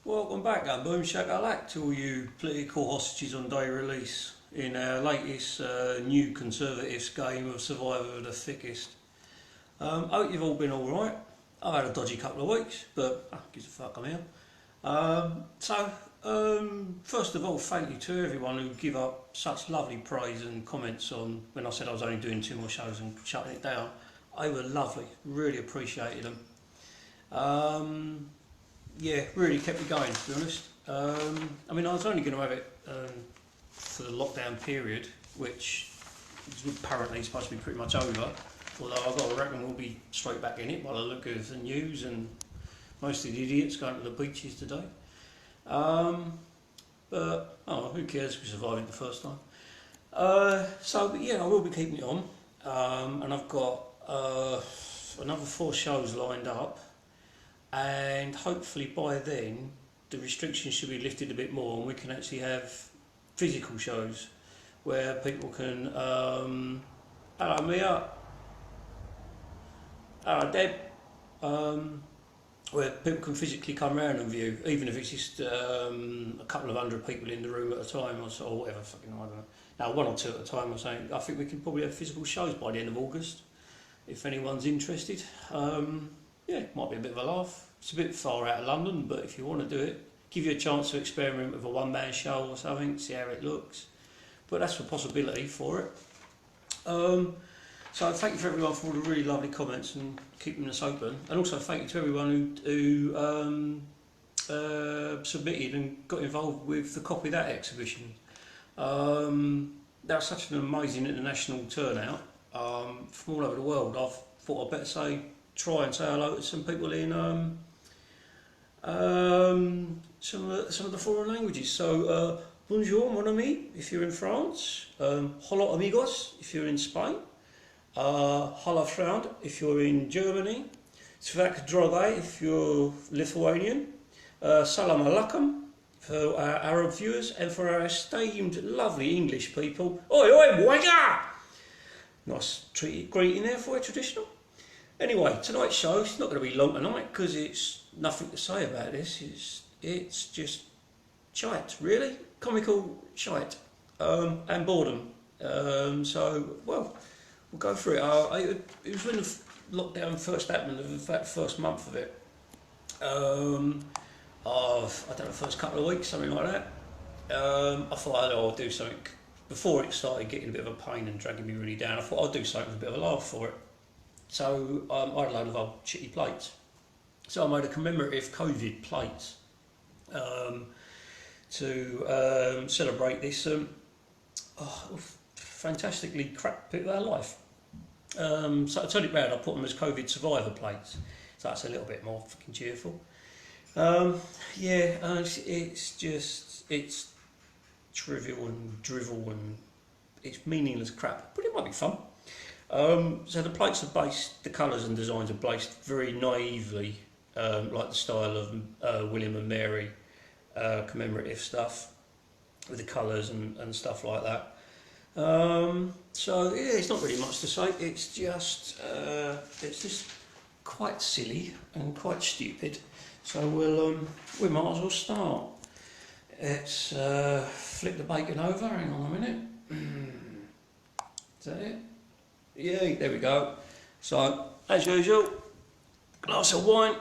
Welcome back and boom shakalak to all you political hostages on day release in our latest new Conservatives game of Survivor of the Thickest. Hope you've all been alright. I've had a dodgy couple of weeks, but gives a fuck, I'm here. First of all, thank you to everyone who give up such lovely praise and comments on when I said I was only doing 2 more shows and shutting it down. They were lovely, really appreciated them. Yeah, really kept me going, to be honest. I mean, I was only going to have it for the lockdown period, which is apparently supposed to be pretty much over. Although I've got to reckon we'll be straight back in it by the look of the news and most of the idiots going to the beaches today. But oh, who cares? We survived it the first time. But yeah, I will be keeping it on, and I've got another 4 shows lined up. And hopefully by then the restrictions should be lifted a bit more and we can actually have physical shows where people can hello Mia, hello Deb, where people can physically come around and view, even if it's just a couple of 100 people in the room at a time or so, or whatever, fucking I don't know. Now 1 or 2 at a time. I'm saying I think we can probably have physical shows by the end of August if anyone's interested. Yeah, might be a bit of a laugh. It's a bit far out of London, but if you want to do it, give you a chance to experiment with a one-man show or something, see how it looks. But that's a possibility for it. So thank you for everyone for all the really lovely comments and keeping us open. And also thank you to everyone who submitted and got involved with the Copy That exhibition. That was such an amazing international turnout from all over the world. I thought I'd better try and say hello to some people in some of the foreign languages. So, bonjour mon ami if you're in France, hola amigos if you're in Spain, hola friend if you're in Germany, svak drogai if you're Lithuanian, salam alaikum for our Arab viewers, and for our esteemed lovely English people, oi oi wega! Nice greeting there for you, traditional. Anyway, tonight's show is not going to be long tonight because it's nothing to say about this. It's just shite, really. Comical shite and boredom. So, well, we'll go through it. It was when the lockdown first happened, in fact, first month of it. I don't know, the first couple of weeks, something like that. I thought I'll do something. Before it started getting a bit of a pain and dragging me really down, I thought I'd do something with a bit of a laugh for it. So I had a load of old shitty plates. So I made a commemorative COVID plate to celebrate this fantastically crap bit of our life. So I turned it round, I put them as COVID survivor plates. So that's a little bit more fucking cheerful. It's trivial and drivel and it's meaningless crap, but it might be fun. So the plates are based, the colours and designs are based very naively, like the style of William and Mary commemorative stuff, with the colours and stuff like that. So yeah, it's not really much to say. It's just quite silly and quite stupid. So we might as well start. Let's flip the bacon over. Hang on a minute. Is that it? Yeah, there we go. So, as usual, glass of wine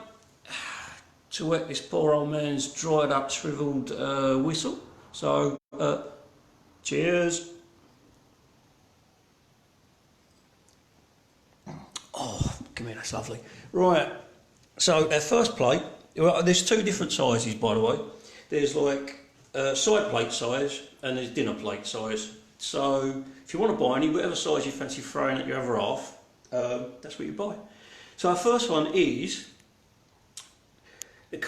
to wet this poor old man's dried up, shrivelled whistle. So, cheers. Oh, come here, that's lovely. Right, so our first plate, well, there's 2 different sizes, by the way. There's like side plate size and there's dinner plate size. So if you want to buy any, whatever size you fancy throwing at your other half, that's what you buy. So our first one is the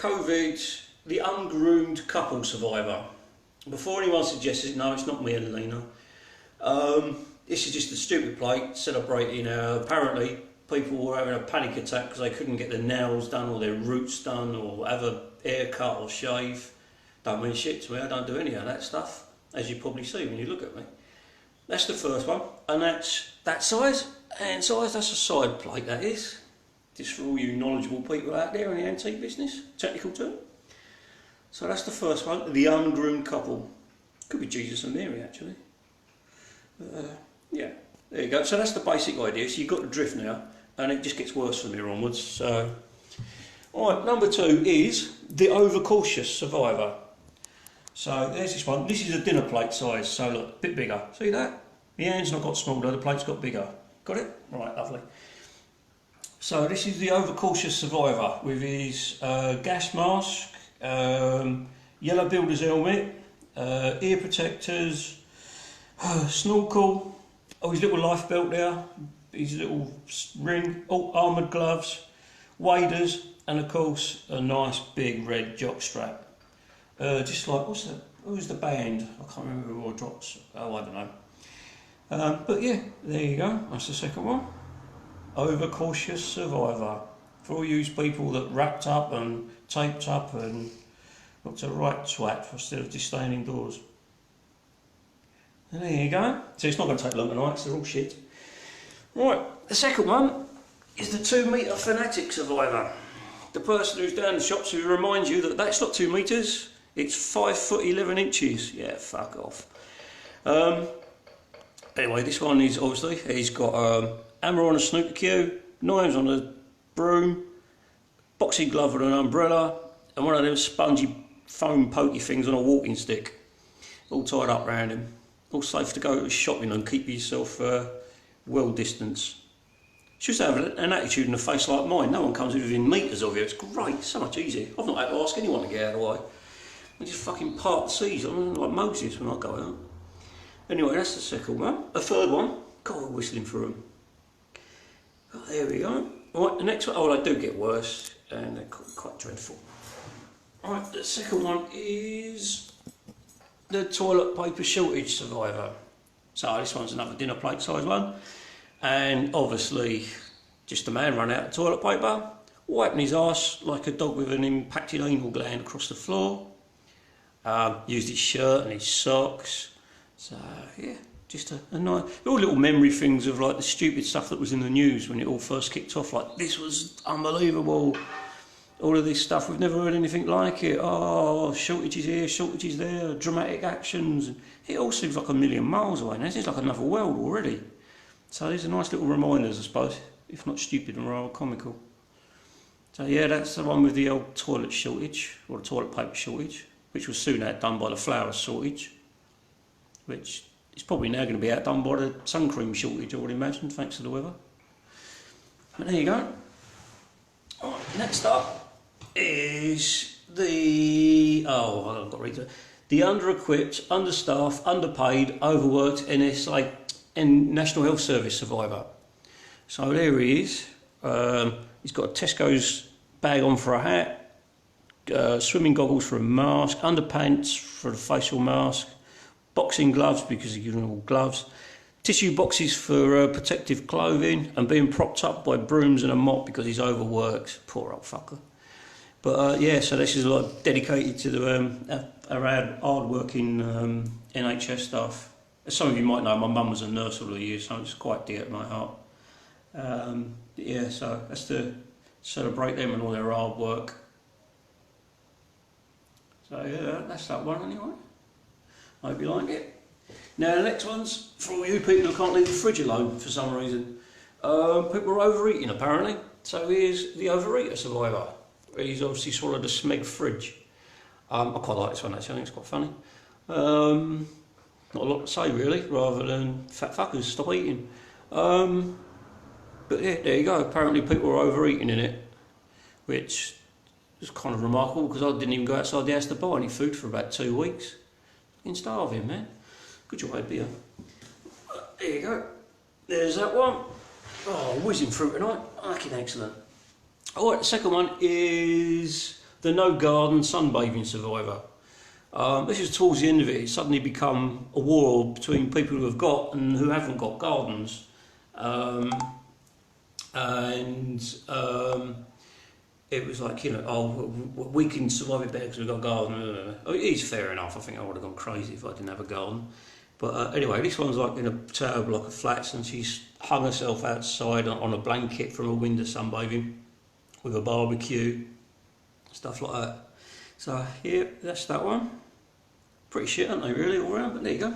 ungroomed couple survivor. Before anyone suggests it, no, it's not me and Lena. This is just a stupid plate celebrating apparently people were having a panic attack because they couldn't get their nails done or their roots done or have a haircut or shave. Don't mean shit to me, I don't do any of that stuff, as you probably see when you look at me. That's the first one, and that's that size, and size, that's a side plate, that is. Just for all you knowledgeable people out there in the antique business, technical term. So that's the first one, the ungroomed couple. Could be Jesus and Mary actually. Yeah, there you go. So that's the basic idea. So you've got the drift now, and it just gets worse from here onwards. So, alright, number 2 is the overcautious survivor. So there's this one. This is a dinner plate size, so look, a bit bigger. See that? The hand's not got smaller, the plate's got bigger. Got it? Right, lovely. So this is the overcautious survivor with his gas mask, yellow builder's helmet, ear protectors, snorkel, his little life belt there, his little ring, armoured gloves, waders, and of course a nice big red jock strap. Just like, who's the band? I can't remember who all drops. Oh, I don't know. But yeah, there you go. That's the second one. Overcautious survivor. For all you people that wrapped up and taped up and looked a right twat instead of just staying indoors. And there you go. So it's not going to take long tonight because they're all shit. Right, the second one is the 2 metre fanatic survivor. The person who's down the shops who reminds you that that's not 2 metres, it's 5 foot 11 inches. Yeah, fuck off. Anyway, this one is obviously, he's got hammer on a snooker cue, knives on a broom, boxing glove with an umbrella, and one of them spongy foam pokey things on a walking stick, all tied up round him. All safe to go shopping and keep yourself well distanced. Should have an attitude and a face like mine. No one comes within metres of you. It's great, so much easier. I've not had to ask anyone to get out of the way. I just fucking part the seas. I'm like Moses when I go out. Anyway, that's the second one. The third one, God, whistling through them. Oh, there we go. Right, the next one, oh, they do get worse, and they're quite dreadful. Right, the second one is the toilet paper shortage survivor. So this one's another dinner plate size one, and obviously just a man run out of toilet paper, wiping his arse like a dog with an impacted anal gland across the floor, used his shirt and his socks. So yeah, just a nice, all little memory things of like the stupid stuff that was in the news when it all first kicked off, like this was unbelievable, all of this stuff, we've never heard anything like it, oh, shortages here, shortages there, dramatic actions, it all seems like a million miles away now, it seems like another world already. So these are nice little reminders, I suppose, if not stupid and rather comical. So yeah, that's the one with the old toilet shortage, or the toilet paper shortage, which was soon outdone by the flour shortage, which is probably now going to be outdone by the sun cream shortage, I would imagine, thanks to the weather. But there you go. Right, next up is the, oh, I've got to read it. The under-equipped, understaffed, underpaid, overworked NSA and National Health Service survivor. So there he is. He's got a Tesco's bag on for a hat, swimming goggles for a mask, underpants for the facial mask, boxing gloves because he's using all gloves, tissue boxes for protective clothing, and being propped up by brooms and a mop because he's overworked. Poor old fucker. But yeah, so this is like dedicated to the around hard-working NHS staff. As some of you might know, my mum was a nurse all the years, so it's quite dear to my heart. Yeah, so that's to celebrate them and all their hard work. So yeah, that's that one anyway. I hope you like it. Now the next one's for all you people who can't leave the fridge alone for some reason. People are overeating apparently. So here's the overeater survivor. He's obviously swallowed a smeg fridge. I quite like this one actually, I think it's quite funny. Not a lot to say really, rather than fat fuckers, stop eating. But yeah, there you go. Apparently people are overeating in it, which is kind of remarkable because I didn't even go outside the house to buy any food for about 2 weeks. Fucking starving, man. Good job I had beer. There you go. There's that one. Oh, whizzing through tonight. Fucking excellent. Alright, the second one is the no garden sunbathing survivor. This is towards the end of it. It's suddenly become a war between people who have got and who haven't got gardens. It was like, you know, oh, we can survive it better because we've got a garden. It is fair enough. I think I would have gone crazy if I didn't have a garden. But anyway, this one's like in a tower block of flats, and she's hung herself outside on a blanket from a window sunbathing with a barbecue, stuff like that. So yeah, that's that one. Pretty shit, aren't they, really, all round, but there you go.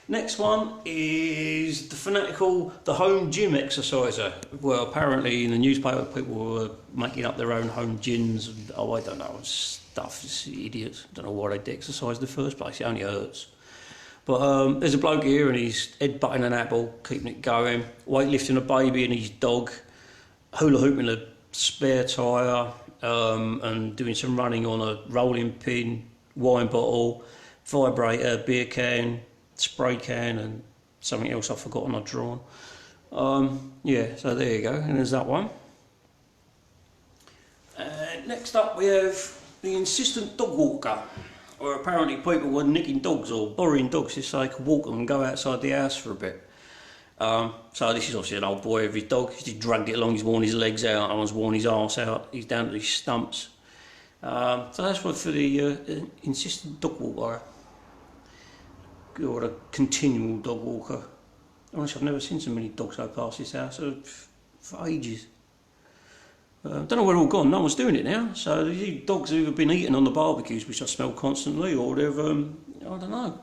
Next one is the fanatical, the home gym exerciser. Well, apparently in the newspaper people were making up their own home gyms and, oh, I don't know, stuff, it's idiots. Don't know why they'd exercise in the first place, it only hurts. But there's a bloke here and he's headbutting an apple, keeping it going, weightlifting a baby and his dog, hula hooping a spare tyre, and doing some running on a rolling pin, wine bottle, vibrator, beer can, spray can and something else I've forgotten I'd drawn. Yeah, so there you go, and there's that one. Next up we have the insistent dog walker, where apparently people were nicking dogs or borrowing dogs just so they could walk them and go outside the house for a bit. So this is obviously an old boy with his dog. He's just dragged it along, he's worn his legs out, one's worn his arse out, he's down to his stumps. So that's one for the insistent dog walker, or a continual dog walker. Honestly, I've never seen so many dogs go past this house for ages. Don't know where they're all gone, no one's doing it now, so these dogs have either been eaten on the barbecues, which I smell constantly, or they've, I don't know,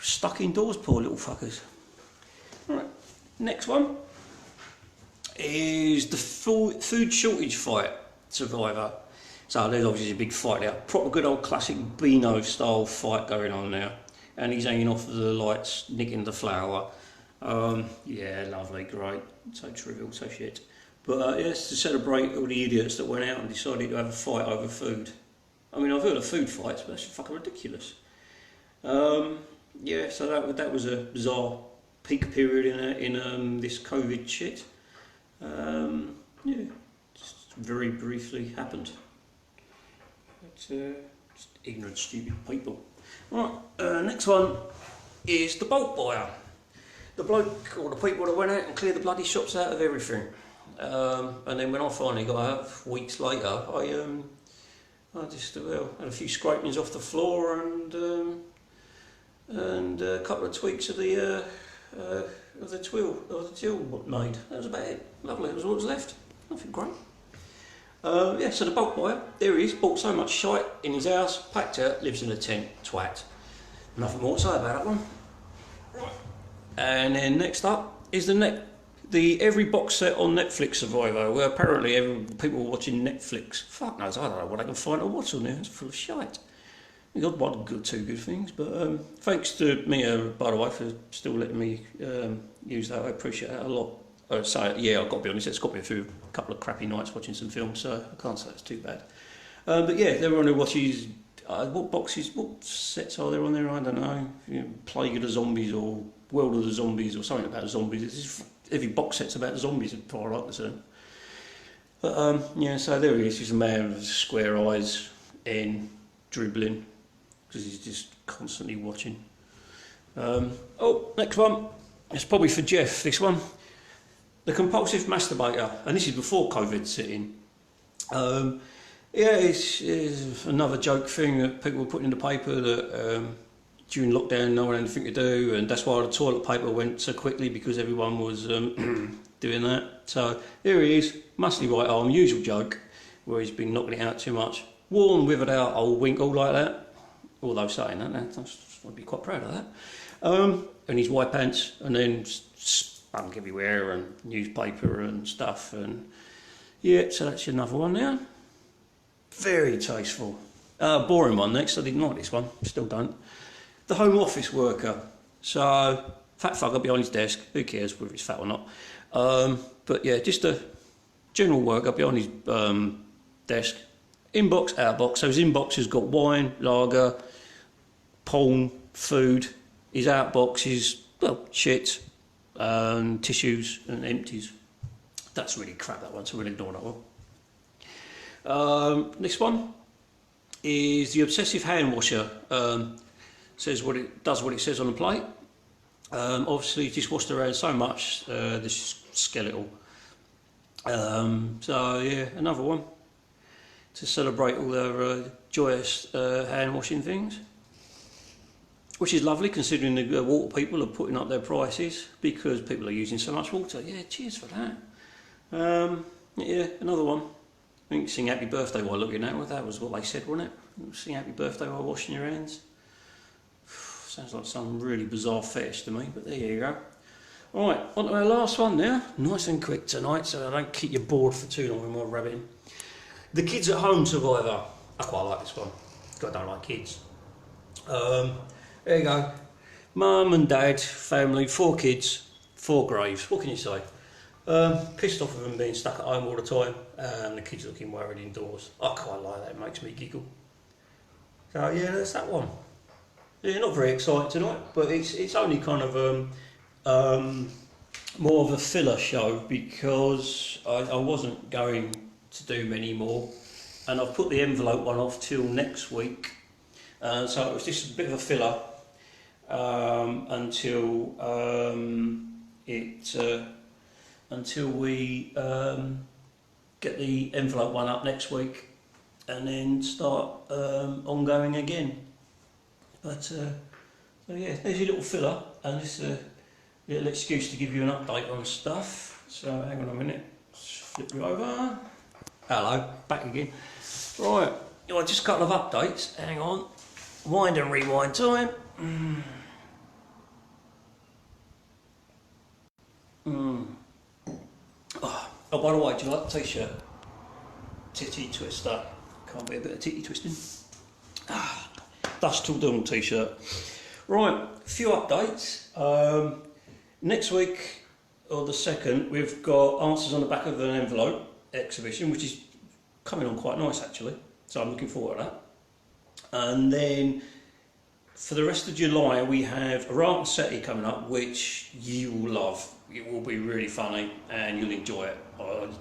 stuck indoors, poor little fuckers. Right, next one is the food shortage fight survivor. So there's obviously a big fight there, proper good old classic Beano style fight going on now, and he's hanging off the lights, nicking the flour. Yeah, lovely, great, so trivial, so shit. But yes, to celebrate all the idiots that went out and decided to have a fight over food. I mean, I've heard of food fights, but that's fucking ridiculous. Yeah, so that was a bizarre peak period in this COVID shit. Yeah, just very briefly happened. It's just ignorant, stupid people. Right, next one is the bulk buyer. The bloke or the people that went out and cleared the bloody shops out of everything. And then when I finally got out, weeks later, I just had a few scrapings off the floor and a couple of tweaks of the till made. That was about it. Lovely. That was all that was left. Nothing great. Yeah. So the bulk buyer, there he is. Bought so much shite in his house, packed out, lives in a tent. Twat. Nothing more to say about that one. Right. And then next up is the every box set on Netflix survivor, where apparently people were watching Netflix. Fuck knows, I don't know what I can find to watch on there. It's full of shite. We got two good things, but thanks to Mia, by the way, for still letting me use that. I appreciate that a lot. So yeah, I've got to be honest, it's got me through a couple of crappy nights watching some films, so I can't say it's too bad. But yeah, everyone who watches, what sets are there on there? I don't know. Plague of the Zombies or World of the Zombies or something about the zombies. Every box set's about the zombies, as far as I'm concerned. But yeah, so there he is. He's a man with square eyes and dribbling, because he's just constantly watching. Oh, next one. It's probably for Jeff, this one. The compulsive masturbator, and this is before COVID set in. Yeah, it's another joke thing that people were putting in the paper that during lockdown no one had anything to do, and that's why the toilet paper went so quickly, because everyone was doing that. So here he is, muscly right arm, usual joke, where he's been knocking it out too much. Worn, withered out, old winkle like that. Although saying that, I'd be quite proud of that. And his white pants, and then spunk everywhere, and newspaper and stuff, and yeah, so that's another one now. Very tasteful. Boring one next, I didn't like this one, still don't. The home office worker. So, fat fucker behind his desk, who cares whether he's fat or not. But yeah, just a general worker behind his desk. Inbox, outbox. So his inbox has got wine, lager, porn, food. His outbox is, well, shit, tissues and empties. That's really crap, that one, so we'll ignore that one. Next one is the obsessive hand washer. Says what it does, what it says on the plate. Obviously, it's just washed around so much. This is skeletal. So yeah, another one to celebrate all their joyous hand washing things, which is lovely considering the water people are putting up their prices because people are using so much water. Yeah, cheers for that. Yeah, another one. I think sing happy birthday while looking at it. That was what they said, wasn't it? Sing happy birthday while washing your hands. Sounds like some really bizarre fetish to me, but there you go. Alright, on to our last one now. Nice and quick tonight, so I don't keep you bored for too long with my rabbiting. The Kids at Home Survivor. I quite like this one. I don't like kids. There you go. Mum and dad, family, 4 kids, 4 graves. What can you say? Pissed off of them being stuck at home all the time, and the kids looking worried indoors. I quite like that, it makes me giggle. So yeah, that's that one. Yeah, not very exciting tonight, but it's only kind of more of a filler show because I wasn't going to do many more, and I've put the envelope one off till next week. So it was just a bit of a filler until until we get the envelope one up next week, and then start ongoing again. But so yeah, there's your little filler, and just a little excuse to give you an update on stuff. So hang on a minute, flip you over. Hello, back again. Right, just a couple of updates. Hang on, wind and rewind time. Oh, by the way, do you like the t-shirt? Titty twister. Can't be a bit of titty twisting. Dust till dawn t-shirt. Right, a few updates. Next week, or the 2nd, we've got answers on the back of an envelope exhibition, which is coming on quite nice actually. So I'm looking forward to that. And then for the rest of July, we have a Rart and Seti coming up, which you will love. It will be really funny and you'll enjoy it.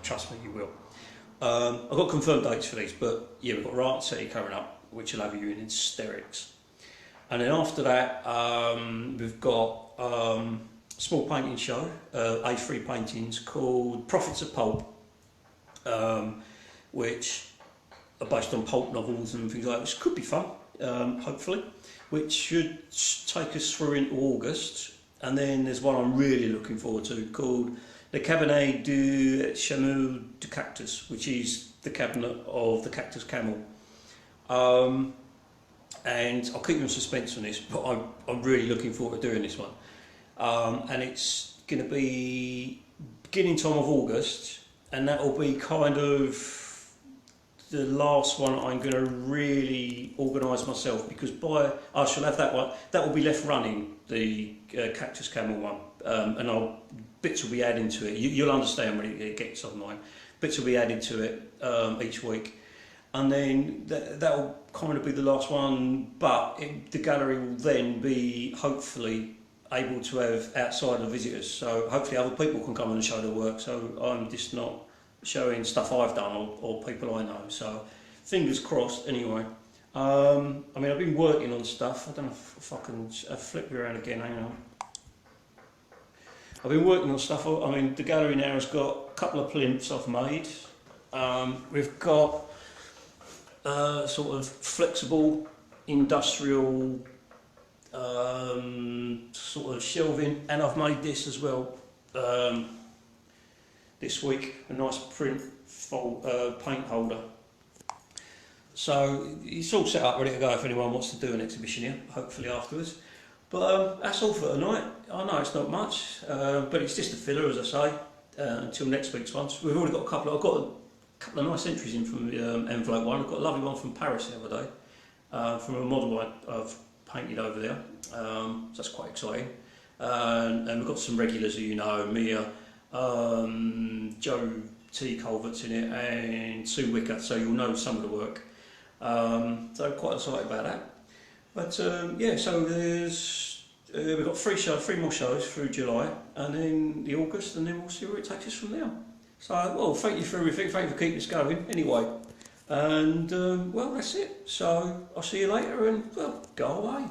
Trust me, you will. I've got confirmed dates for these, but yeah, we've got Rart and Seti coming up, which will have you in hysterics. And then after that, we've got a small painting show, A3 paintings called Prophets of Pulp, which are based on pulp novels and things like that, which could be fun, hopefully, which should take us through into August. And then there's one I'm really looking forward to called the Cabinet du Chameau du Cactus, which is the cabinet of the cactus camel. And I'll keep you in suspense on this, but I'm really looking forward to doing this one. And it's going to be beginning time of August, and that will be kind of the last one I'm going to really organise myself, because I shall have that one. That will be left running, the cactus camel one, and bits will be added to it. You'll understand when it gets online. Bits will be added to it each week, and then that will kind of be the last one. But the gallery will then be hopefully able to have outsider visitors, so hopefully other people can come and show their work. So I'm just not showing stuff I've done or people I know. So fingers crossed. Anyway, I mean, I've been working on stuff. I don't know if I can flip you around again. Hang on. I've been working on stuff. I mean, the gallery now has got a couple of plinths I've made. We've got sort of flexible industrial sort of shelving, and I've made this as well this week, a nice print paint holder. So it's all set up, ready to go if anyone wants to do an exhibition here, hopefully afterwards. But that's all for tonight. I know it's not much, but it's just a filler, as I say, until next week's one. We've already got I've got a couple of nice entries in from the envelope one. I've got a lovely one from Paris the other day, from a model I've painted over there, so that's quite exciting. And we've got some regulars who you know, Mia, Joe T. Culvert's in it, and Sue Wicker, so you'll know some of the work. So quite excited about that. But yeah, so there's we've got 3 more shows through July, and then the August, and then we'll see where it takes us from there. So, well, thank you for everything, thank you for keeping us going anyway. And well, that's it. So I'll see you later, and well, go away.